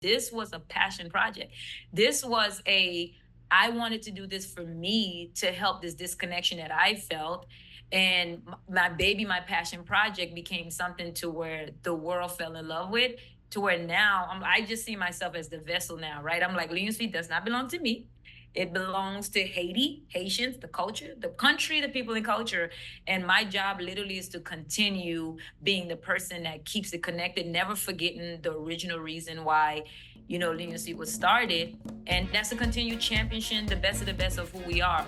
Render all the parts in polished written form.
This was a passion project. This was I wanted to do this for me to help this disconnection that I felt. And my baby, my passion project became something to where the world fell in love with, to where now I just see myself as the vessel now, right? I'm like, Leon's Feet does not belong to me. It belongs to Haiti, Haitians, the culture, the country, the people and culture. And my job literally is to continue being the person that keeps it connected, never forgetting the original reason why, Legacy was started. And that's to continue championing the best of who we are.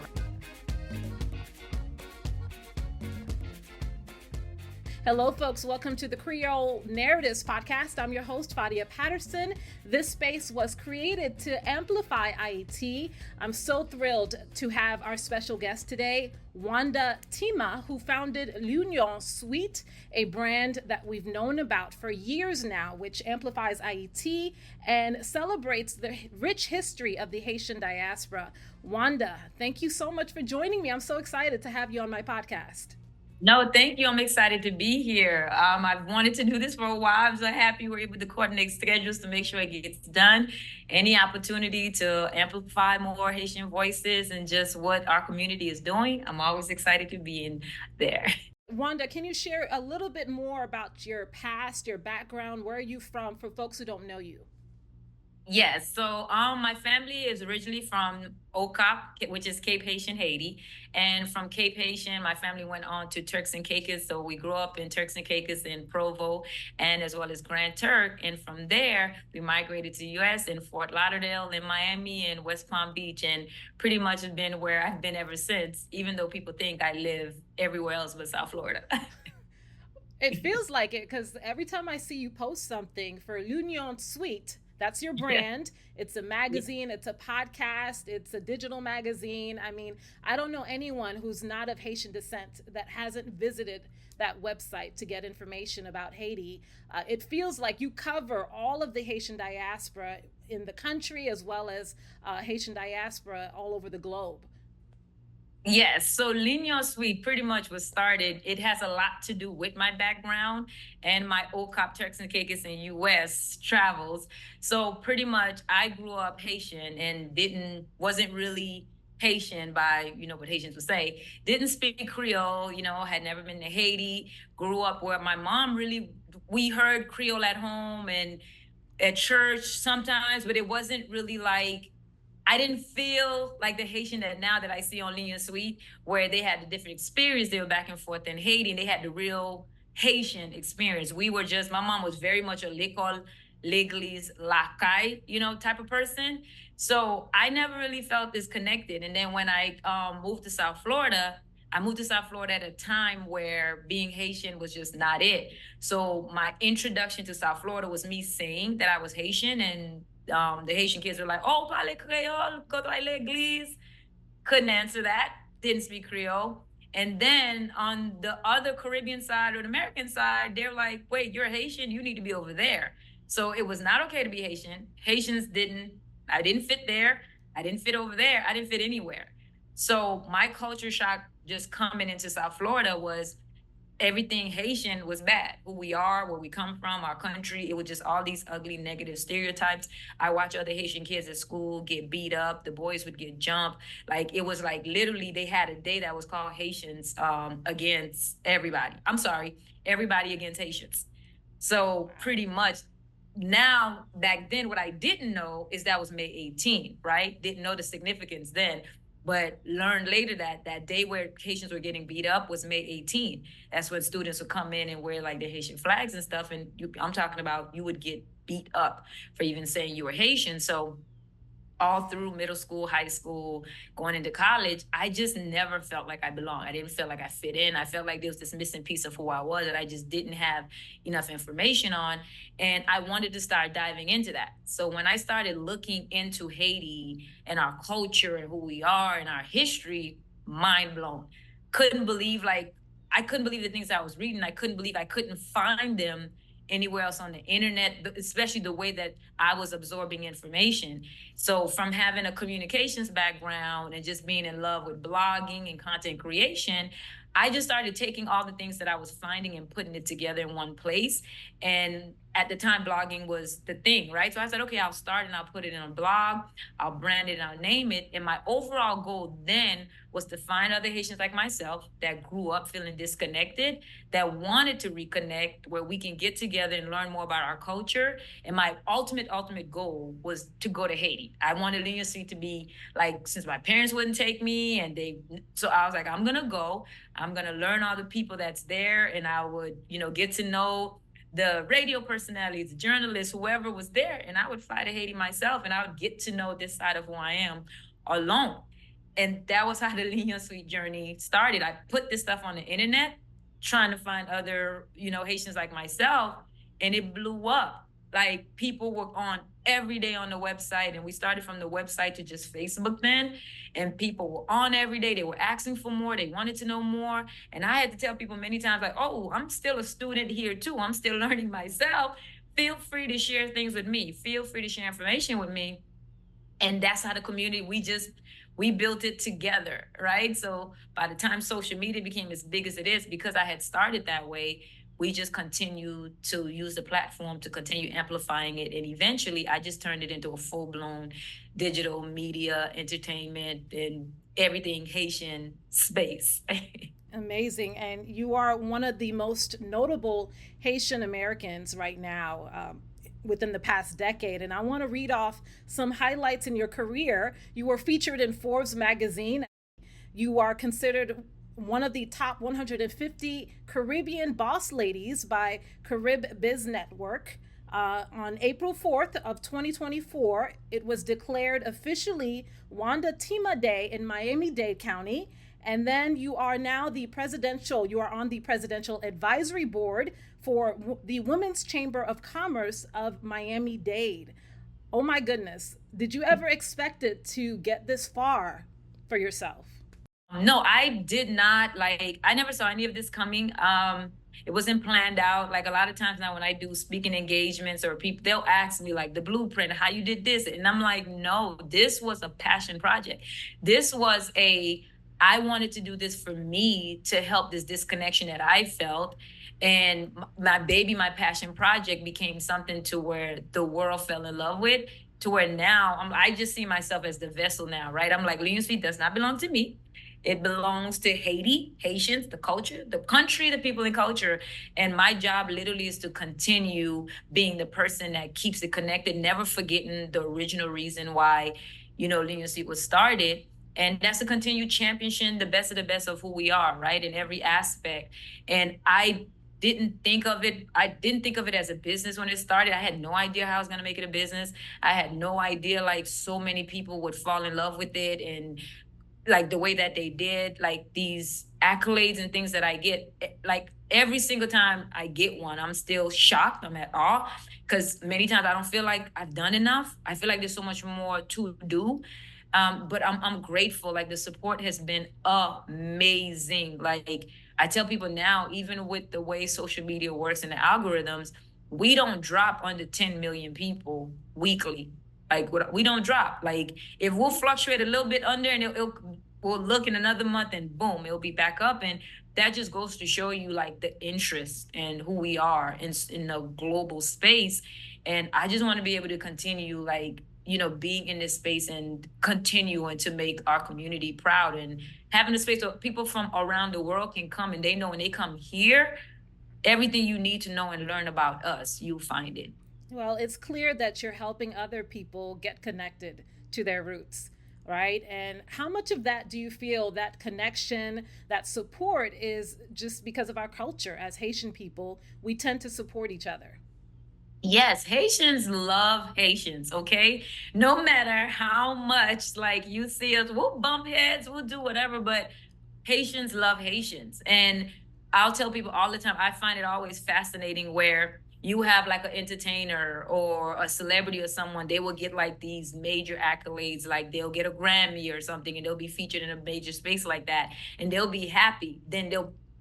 Hello, folks. Welcome to the Creole Narratives Podcast. I'm your host, Fadia Patterson. This space was created to amplify IET. I'm so thrilled to have our special guest today, Wanda Tima, who founded L'Union Suite, a brand that we've known about for years now, which amplifies IET and celebrates the rich history of the Haitian diaspora. Wanda, thank you so much for joining me. I'm so excited to have you on my podcast. No, thank you. I'm excited to be here. I've wanted to do this for a while. I'm so happy we're able to coordinate schedules to make sure it gets done. Any opportunity to amplify more Haitian voices and just what our community is doing, I'm always excited to be in there. Wanda, can you share a little bit more about your past, your background? Where are you from for folks who don't know you? Yes. So my family is originally from OCOP, which is Cape Haitian, Haiti. And from Cape Haitian, my family went on to Turks and Caicos. So we grew up in Turks and Caicos in Provo and as well as Grand Turk. And from there, we migrated to the US in Fort Lauderdale, in Miami, and West Palm Beach. And pretty much have been where I've been ever since, even though people think I live everywhere else but South Florida. It feels like it because every time I see you post something for L'Union Suite, that's your brand. Yeah. It's a magazine, it's a podcast, it's a digital magazine. I mean, I don't know anyone who's not of Haitian descent that hasn't visited that website to get information about Haiti. It feels like you cover all of the Haitian diaspora in the country as well as Haitian diaspora all over the globe. Yes, so L'Union Suite pretty much was started. It has a lot to do with my background and my OCOP Turks and Caicos and US travels. So pretty much I grew up Haitian and wasn't really Haitian by, what Haitians would say. Didn't speak Creole, had never been to Haiti. Grew up where my mom we heard Creole at home and at church sometimes, but it wasn't really like, I didn't feel like the Haitian that now that I see on L'Union Suite, where they had a different experience. They were back and forth in Haiti, and they had the real Haitian experience. My mom was very much a l'école, l'église, la caille, type of person. So I never really felt disconnected. And then when I moved to South Florida, I moved to South Florida at a time where being Haitian was just not it. So my introduction to South Florida was me saying that I was Haitian, and the Haitian kids were like, oh, parle Creole, go to l'église. Couldn't answer that, didn't speak Creole. And then on the other Caribbean side or the American side, they're like, wait, you're Haitian, you need to be over there. So it was not okay to be Haitian. I didn't fit there. I didn't fit over there. I didn't fit anywhere. So my culture shock just coming into South Florida was everything Haitian was bad. Who we are, where we come from, our country. It was just all these ugly, negative stereotypes. I watch other Haitian kids at school get beat up. The boys would get jumped. Like, it was like literally they had a day that was called Haitians against everybody. I'm sorry, everybody against Haitians. So pretty much now, back then, what I didn't know is that was May 18th, right? Didn't know the significance then. But learned later that that day where Haitians were getting beat up was May 18th. That's when students would come in and wear like the Haitian flags and stuff. And I'm talking about you would get beat up for even saying you were Haitian. So all through middle school, high school, going into college, I just never felt like I belonged. I didn't feel like I fit in. I felt like there was this missing piece of who I was that I just didn't have enough information on. And I wanted to start diving into that. So when I started looking into Haiti and our culture and who we are and our history, mind blown. I couldn't believe the things I was reading. I couldn't believe I couldn't find them anywhere else on the internet, especially the way that I was absorbing information. So from having a communications background and just being in love with blogging and content creation, I just started taking all the things that I was finding and putting it together in one place. And at the time blogging was the thing, right? So I said, okay, I'll start and I'll put it in a blog, I'll brand it, I'll name it. And my overall goal then was to find other Haitians like myself that grew up feeling disconnected, that wanted to reconnect, where we can get together and learn more about our culture. And my ultimate goal was to go to Haiti. I wanted Ligne Suite to be like, since my parents wouldn't take me, and so I was like, I'm gonna go, I'm gonna learn all the people that's there, and I would, get to know the radio personalities, the journalists, whoever was there, and I would fly to Haiti myself, and I would get to know this side of who I am alone. And that was how the Ligne Suite journey started. I put this stuff on the internet, trying to find other, Haitians like myself, and it blew up. Like, people were on every day on the website, and we started from the website to just Facebook then, and people were on every day. They were asking for more, they wanted to know more, and I had to tell people many times, like, oh, I'm still a student here too, I'm still learning myself. Feel free to share things with me, feel free to share information with me. And that's how the community, we built it together, right? So by the time social media became as big as it is, because I had started that way, we just continued to use the platform to continue amplifying it. And eventually I just turned it into a full-blown digital media, entertainment, and everything Haitian space. Amazing. And you are one of the most notable Haitian Americans right now, within the past decade. And I want to read off some highlights in your career. You were featured in Forbes magazine. You are considered one of the top 150 Caribbean boss ladies by Carib Biz Network. On April 4th of 2024, it was declared officially Wanda Tima Day in Miami-Dade County. And then you are on the presidential advisory board for the Women's Chamber of Commerce of Miami-Dade. Oh my goodness. Did you ever expect it to get this far for yourself? No, I did not. Like, I never saw any of this coming. It wasn't planned out. Like, a lot of times now when I do speaking engagements, or people, they'll ask me like the blueprint, how you did this. And I'm like, no, this was a passion project. This was I wanted to do this for me, to help this disconnection that I felt. And my passion project became something to where the world fell in love with, to where now I just see myself as the vessel now, right? I'm like, Ligne Suite does not belong to me. It belongs to Haiti, Haitians, the culture, the country, the people and culture. And my job literally is to continue being the person that keeps it connected, never forgetting the original reason why, Ligne Suite was started. And that's to continue championing the best of the best of who we are, right? In every aspect. And I didn't think of it as a business when it started. I had no idea how I was going to make it a business. I had no idea like so many people would fall in love with it, and like the way that they did, like these accolades and things that I get, like every single time I get one, I'm still shocked, I'm at awe, because many times I don't feel like I've done enough. I feel like there's so much more to do. But I'm grateful. Like, the support has been amazing. Like, I tell people now, even with the way social media works and the algorithms, we don't drop under 10 million people weekly. Like, we don't drop. Like, if we'll fluctuate a little bit under, and we'll look in another month and boom, it'll be back up. And that just goes to show you like the interest and who we are in the global space. And I just want to be able to continue, like, being in this space and continuing to make our community proud, and having a space where people from around the world can come, and they know when they come here, everything you need to know and learn about us, you'll find it. Well, it's clear that you're helping other people get connected to their roots, right? And how much of that do you feel, that connection, that support, is just because of our culture as Haitian people? We tend to support each other. Yes, Haitians love Haitians, okay? No matter how much, like, you see us, we'll bump heads, we'll do whatever, but Haitians love Haitians. And I'll tell people all the time, I find it always fascinating where you have like an entertainer or a celebrity or someone, they will get like these major accolades, like they'll get a Grammy or something, and they'll be featured in a major space like that, and they'll be happy. Then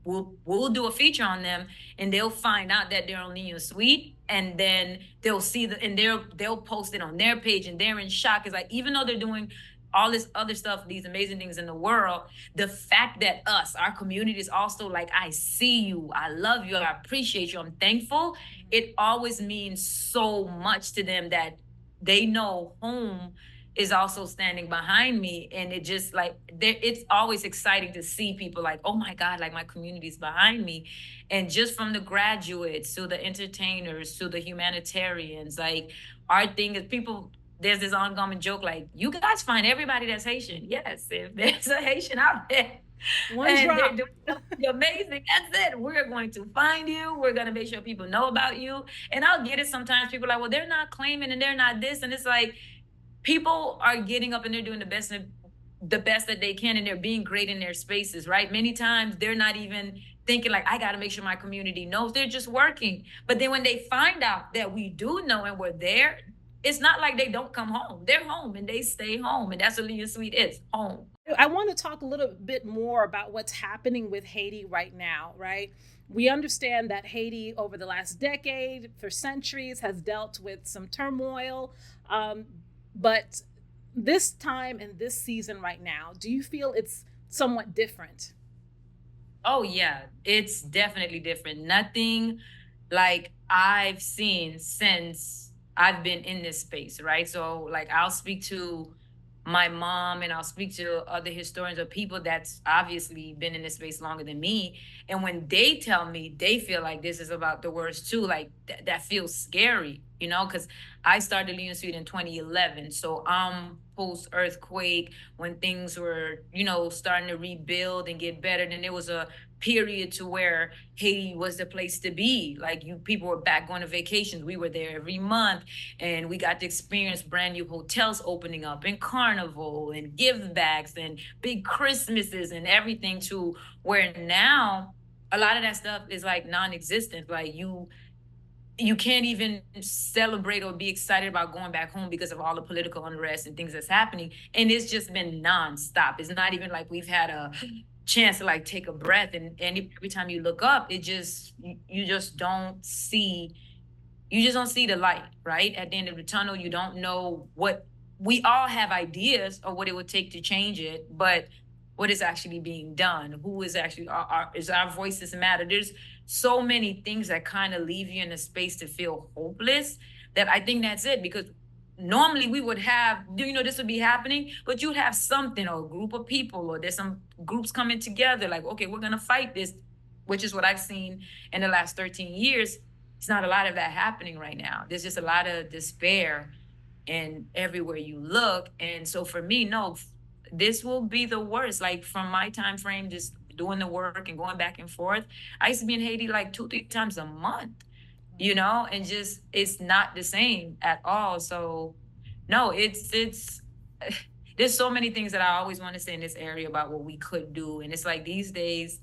we'll do a feature on them, and they'll find out that they're on Ligne Suite, and then they'll see and they'll post it on their page, and they're in shock. It's like, even though they're doing all this other stuff, these amazing things in the world, the fact that our community is also like, I see you, I love you, I appreciate you, I'm thankful, it always means so much to them that they know home is also standing behind me. And it just like it's always exciting to see people like, oh my God, like my community's behind me. And just from the graduates to the entertainers to the humanitarians, like our thing is people, there's this ongoing joke like, you guys find everybody that's Haitian. Yes, if there's a Haitian out there One and they're drop. doing something amazing, that's it. We're going to find you. We're going to make sure people know about you. And I'll get it sometimes. People are like, well, they're not claiming and they're not this. And it's like, people are getting up and they're doing the best that they can, and they're being great in their spaces, right? Many times they're not even thinking like, I got to make sure my community knows. They're just working. But then when they find out that we do know and we're there, it's not like they don't come home. They're home and they stay home. And that's what Leah Sweet is, home. I want to talk a little bit more about what's happening with Haiti right now, right? We understand that Haiti, over the last decade, for centuries, has dealt with some turmoil. But this time and this season right now, do you feel it's somewhat different? Oh yeah, it's definitely different. Nothing like I've seen since I've been in this space, right? So like I'll speak to my mom and I'll speak to other historians or people that's obviously been in this space longer than me. And when they tell me they feel like this is about the worst too, like that feels scary, because I started Lean Suite in 2011. So I'm post earthquake when things were, starting to rebuild and get better. Then there was a period to where Haiti was the place to be. Like people were back going to vacations. We were there every month, and we got to experience brand new hotels opening up and carnival and give backs and big Christmases and everything, to where now a lot of that stuff is like non-existent. Like you can't even celebrate or be excited about going back home because of all the political unrest and things that's happening. And it's just been nonstop. It's not even like we've had a chance to like take a breath. And every time you look up, it just you just don't see the light, right? At the end of the tunnel, you don't know what. We all have ideas of what it would take to change it, but what is actually being done? Who is actually is our voices matter? There's so many things that kind of leave you in a space to feel hopeless, that I think that's it. Because normally we would have, this would be happening, but you'd have something or a group of people, or there's some groups coming together like, okay, we're going to fight this, which is what I've seen in the last 13 years. It's not a lot of that happening right now. There's just a lot of despair and everywhere you look. And so for me, no, this will be the worst. Like from my time frame, just doing the work and going back and forth, I used to be in Haiti like 2-3 times a month, and just it's not the same at all. So no, it's there's so many things that I always want to say in this area about what we could do. And it's like these days,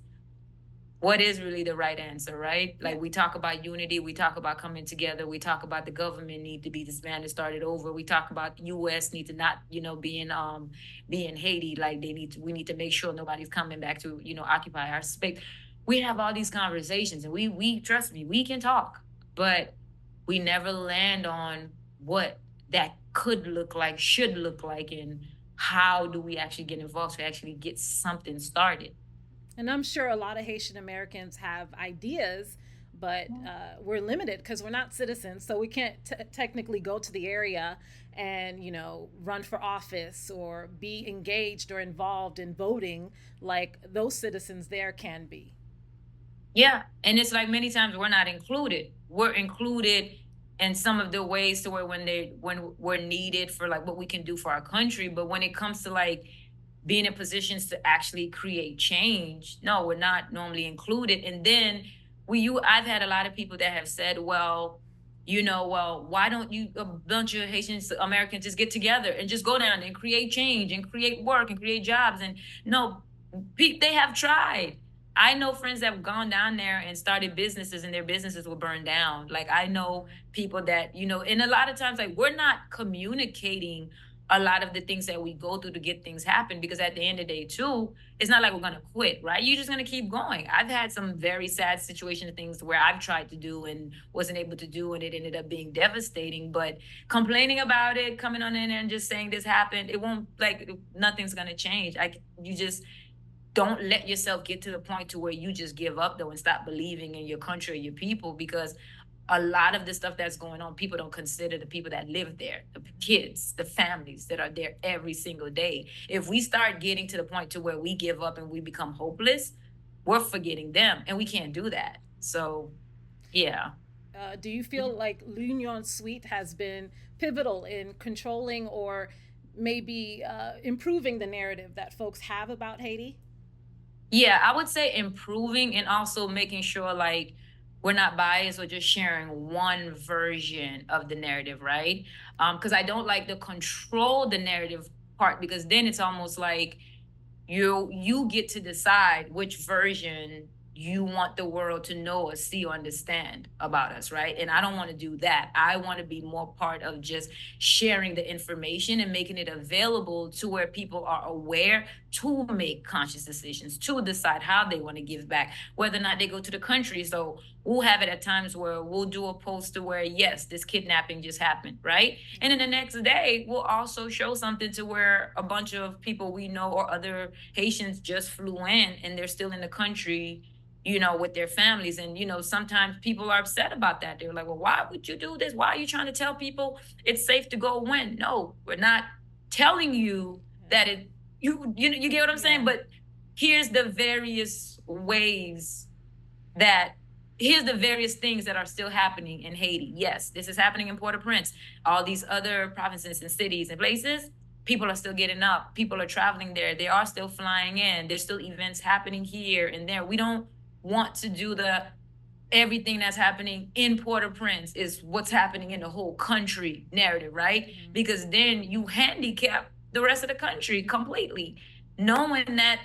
what is really the right answer, right? Like we talk about unity, we talk about coming together, we talk about the government need to be disbanded, started over. We talk about US need to not, be in Haiti. Like we need to make sure nobody's coming back to, occupy our space. We have all these conversations, and we trust me, we can talk, but we never land on what that could look like, should look like, and how do we actually get involved to actually get something started. And I'm sure a lot of Haitian Americans have ideas, but we're limited because we're not citizens. So we can't technically go to the area and, run for office or be engaged or involved in voting like those citizens there can be. Yeah. And it's like many times we're not included. We're included in some of the ways to where when we're needed for like what we can do for our country. But when it comes to like being in positions to actually create change, no, we're not normally included. And then I've had a lot of people that have said, well, why don't you, a bunch of Haitian Americans, just get together and just go down and create change and create work and create jobs? And no, they have tried. I know friends that have gone down there and started businesses, and their businesses were burned down. Like I know people that, and a lot of times like we're not communicating a lot of the things that we go through to get things happen, because at the end of the day too, it's not like we're going to quit, right? You're just going to keep going. I've had some very sad situations, things where I've tried to do and wasn't able to do, and it ended up being devastating. But complaining about it, coming on in there and just saying this happened, it won't, like, nothing's going to change. You just don't let yourself get to the point to where you just give up though and stop believing in your country or your people, because a lot of the stuff that's going on, people don't consider the people that live there, the kids, the families that are there every single day. If we start getting to the point to where we give up and we become hopeless, we're forgetting them, and we can't do that. So yeah. Do you feel like L'Union Suite has been pivotal in controlling or maybe improving the narrative that folks have about Haiti? Yeah, I would say improving, and also making sure like we're not biased or just sharing one version of the narrative, right? Because I don't like the control the narrative part, because then it's almost like you get to decide which version you want the world to know or see or understand about us, right? And I don't want to do that. I want to be more part of just sharing the information and making it available to where people are aware to make conscious decisions, to decide how they want to give back, whether or not they go to the country. So we'll have it at times where we'll do a poster where, yes, this kidnapping just happened, right? And then the next day, we'll also show something to where a bunch of people we know or other Haitians just flew in and they're still in the country, with their families. And, sometimes people are upset about that. They're like, well, why would you do this? Why are you trying to tell people it's safe to go when? No, we're not telling you that you get what I'm saying? But here's the various ways that here's the various things that are still happening in Haiti. Yes, this is happening in Port-au-Prince, all these other provinces and cities and places. People are still getting up. People are traveling there. They are still flying in. There's still events happening here and there. We don't want to do the everything that's happening in Port-au-Prince is what's happening in the whole country narrative, right? Mm-hmm. Because then you handicap the rest of the country completely, knowing that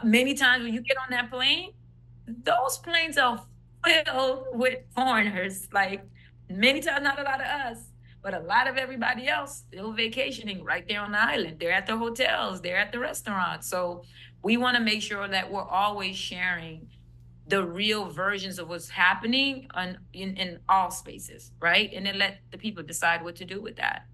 many times when you get on that plane, those planes are filled with foreigners. Like, many times, not a lot of us, but a lot of everybody else still vacationing right there on the island. They're at the hotels, they're at the restaurants. So we want to make sure that we're always sharing the real versions of what's happening in all spaces, right? And then let the people decide what to do with that.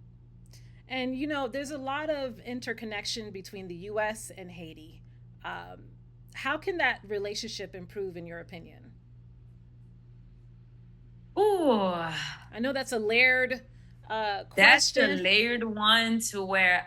And, there's a lot of interconnection between the U.S. and Haiti. How can that relationship improve, in your opinion? Oh, I know that's a layered question. That's the layered one, to where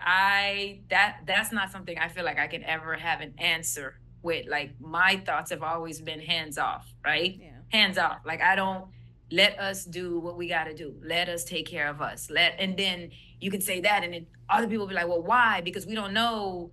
that's not something I feel like I can ever have an answer with. Like, my thoughts have always been hands off, right? Yeah. Hands off. Like, I don't let us do what we got to do. Let us take care of us. And then you can say that, and then other people will be like, well, why? Because we don't know,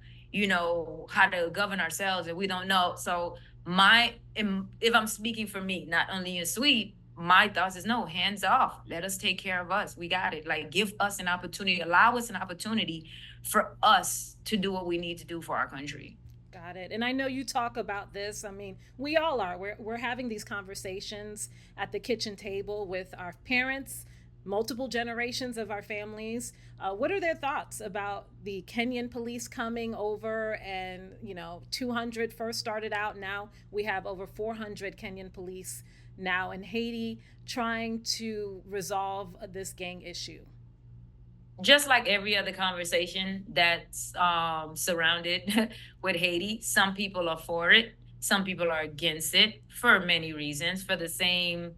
how to govern ourselves, and we don't know. So if I'm speaking for me, not only in Suite, my thoughts is no, hands off. Let us take care of us. We got it. Like, give us an opportunity, allow us an opportunity for us to do what we need to do for our country. Got it. And I know you talk about this. I mean, we all are. We're having these conversations at the kitchen table with our parents, multiple generations of our families. What are their thoughts about the Kenyan police coming over? And 200 first started out. Now we have over 400 Kenyan police now in Haiti trying to resolve this gang issue. Just like every other conversation that's surrounded with Haiti, some people are for it, some people are against it for many reasons, for the same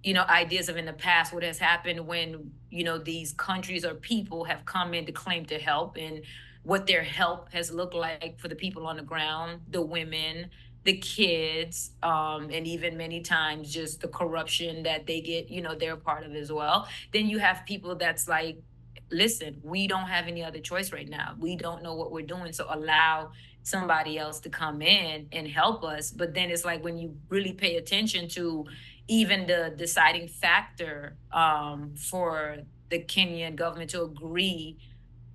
ideas of in the past, what has happened when, these countries or people have come in to claim to help, and what their help has looked like for the people on the ground, the women, the kids, and even many times just the corruption that they get, they're a part of as well. Then you have people that's like, listen, we don't have any other choice right now. We don't know what we're doing. So allow somebody else to come in and help us. But then it's like, when you really pay attention to even the deciding factor for the Kenyan government to agree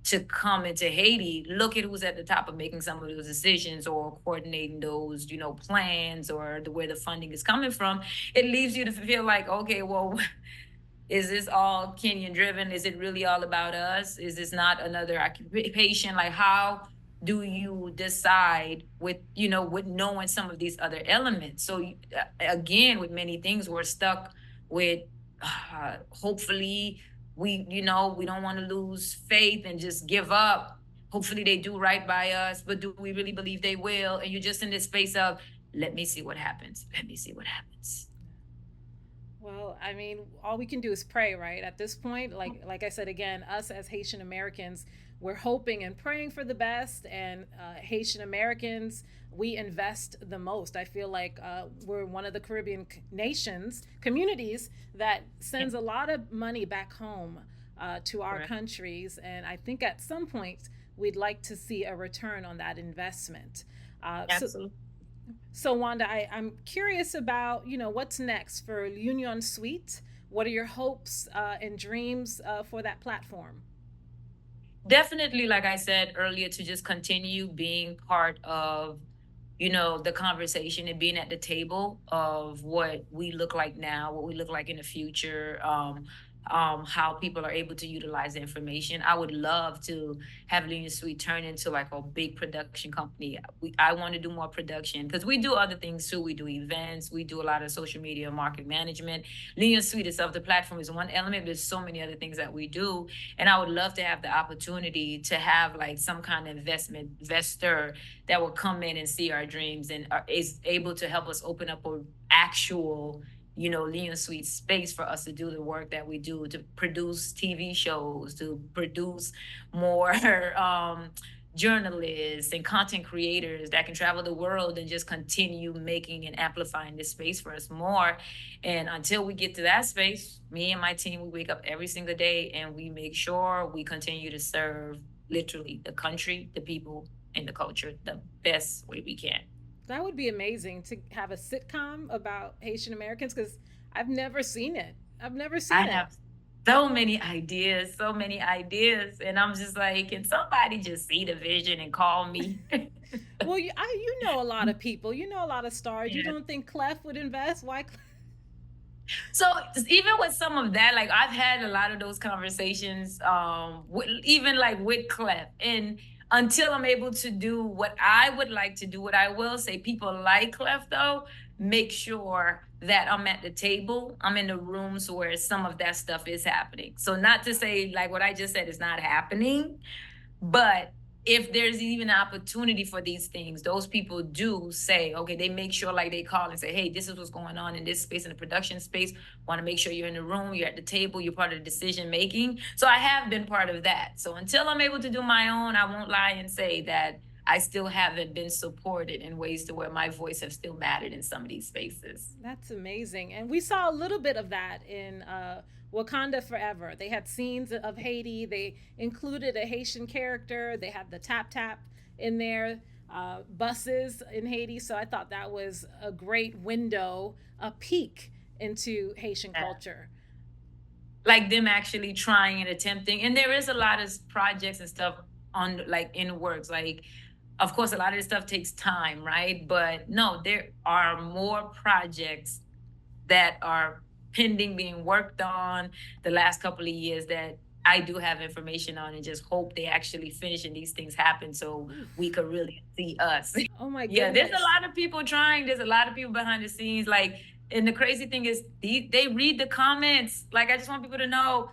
to come into Haiti, look at who's at the top of making some of those decisions or coordinating those, plans, or where the funding is coming from. It leaves you to feel like, okay, well, Is this all Kenyan driven? Is it really all about us? Is this not another occupation? Like, how do you decide with, with knowing some of these other elements? So again, with many things, we're stuck with, hopefully we don't want to lose faith and just give up. Hopefully they do right by us, but do we really believe they will? And you're just in this space of, let me see what happens. Let me see what happens. Well, I mean, all we can do is pray, right? At this point, like I said again, us as Haitian Americans, we're hoping and praying for the best. And Haitian Americans, we invest the most. I feel like we're one of the Caribbean communities that sends a lot of money back home to our countries. And I think at some point we'd like to see a return on that investment. Absolutely. So Wanda, I'm curious about, what's next for Union Suite. What are your hopes and dreams for that platform? Definitely, like I said earlier, to just continue being part of, the conversation and being at the table of what we look like now, what we look like in the future, how people are able to utilize the information. I would love to have Linear Suite turn into like a big production company. I want to do more production because we do other things too. We do events, we do a lot of social media market management. Linear Suite itself, the platform is one element, but there's so many other things that we do. And I would love to have the opportunity to have like some kind of investor that will come in and see our dreams and is able to help us open up a actual Linear Suite space for us to do the work that we do, to produce TV shows, to produce more journalists and content creators that can travel the world and just continue making and amplifying this space for us more. And until we get to that space, me and my team, we wake up every single day and we make sure we continue to serve literally the country, the people, and the culture the best way we can. That would be amazing to have a sitcom about Haitian Americans because I've never seen it. I've never seen I it. have so many ideas, so many ideas. And I'm just like, can somebody just see the vision and call me? Well, you know a lot of people. You know a lot of stars. You Yeah. don't think Clef would invest? Why? So even with some of that, like I've had a lot of those conversations, even like with Clef. And until I'm able to do what I would like to do, what I will say, people like Clef though, make sure that I'm at the table. I'm in the rooms where some of that stuff is happening. So not to say like what I just said is not happening, but if there's even an opportunity for these things, those people do say, okay, they make sure like they call and say, hey, this is what's going on in this space, in the production space. Want to make sure you're in the room, you're at the table, you're part of the decision making. So I have been part of that. So until I'm able to do my own, I won't lie and say that I still haven't been supported in ways to where my voice has still mattered in some of these spaces. That's amazing. And we saw a little bit of that in Wakanda Forever. They had scenes of Haiti. They included a Haitian character. They had the tap tap in there, buses in Haiti. So I thought that was a great window, a peek into Haitian culture. Like them actually trying and attempting. And there is a lot of projects and stuff on like in works. Like, of course, a lot of this stuff takes time, right? But no, there are more projects that are pending being worked on the last couple of years that I do have information on and just hope they actually finish and these things happen so we could really see us. Oh my goodness. Yeah, there's a lot of people trying. There's a lot of people behind the scenes. Like, and the crazy thing is they read the comments. Like, I just want people to know,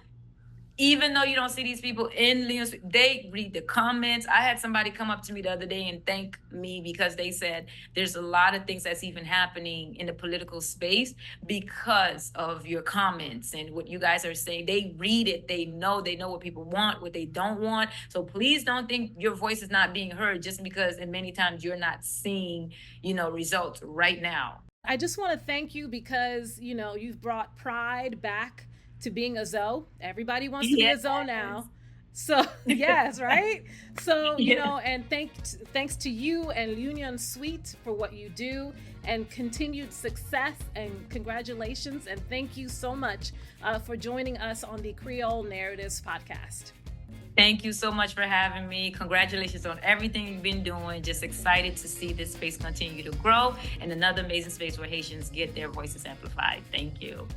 even though you don't see these people in Leon's, they read the comments. I had somebody come up to me the other day and thank me because they said there's a lot of things that's even happening in the political space because of your comments and what you guys are saying. They read it. They know what people want, what they don't want. So please don't think your voice is not being heard just because, and many times you're not seeing, results right now. I just want to thank you because, you've brought pride back to being a Zoe. Everybody wants to be a Zoe now. So yes, right? So, and thanks to you and Union Suite for what you do and continued success and congratulations. And thank you so much for joining us on the Creole Narratives podcast. Thank you so much for having me. Congratulations on everything you've been doing. Just excited to see this space continue to grow and another amazing space where Haitians get their voices amplified. Thank you.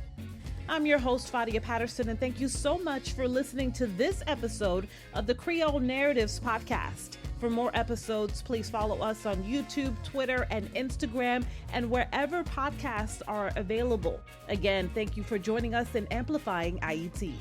I'm your host, Fadia Patterson, and thank you so much for listening to this episode of the Creole Narratives podcast. For more episodes, please follow us on YouTube, Twitter, and Instagram, and wherever podcasts are available. Again, thank you for joining us in Amplifying IET.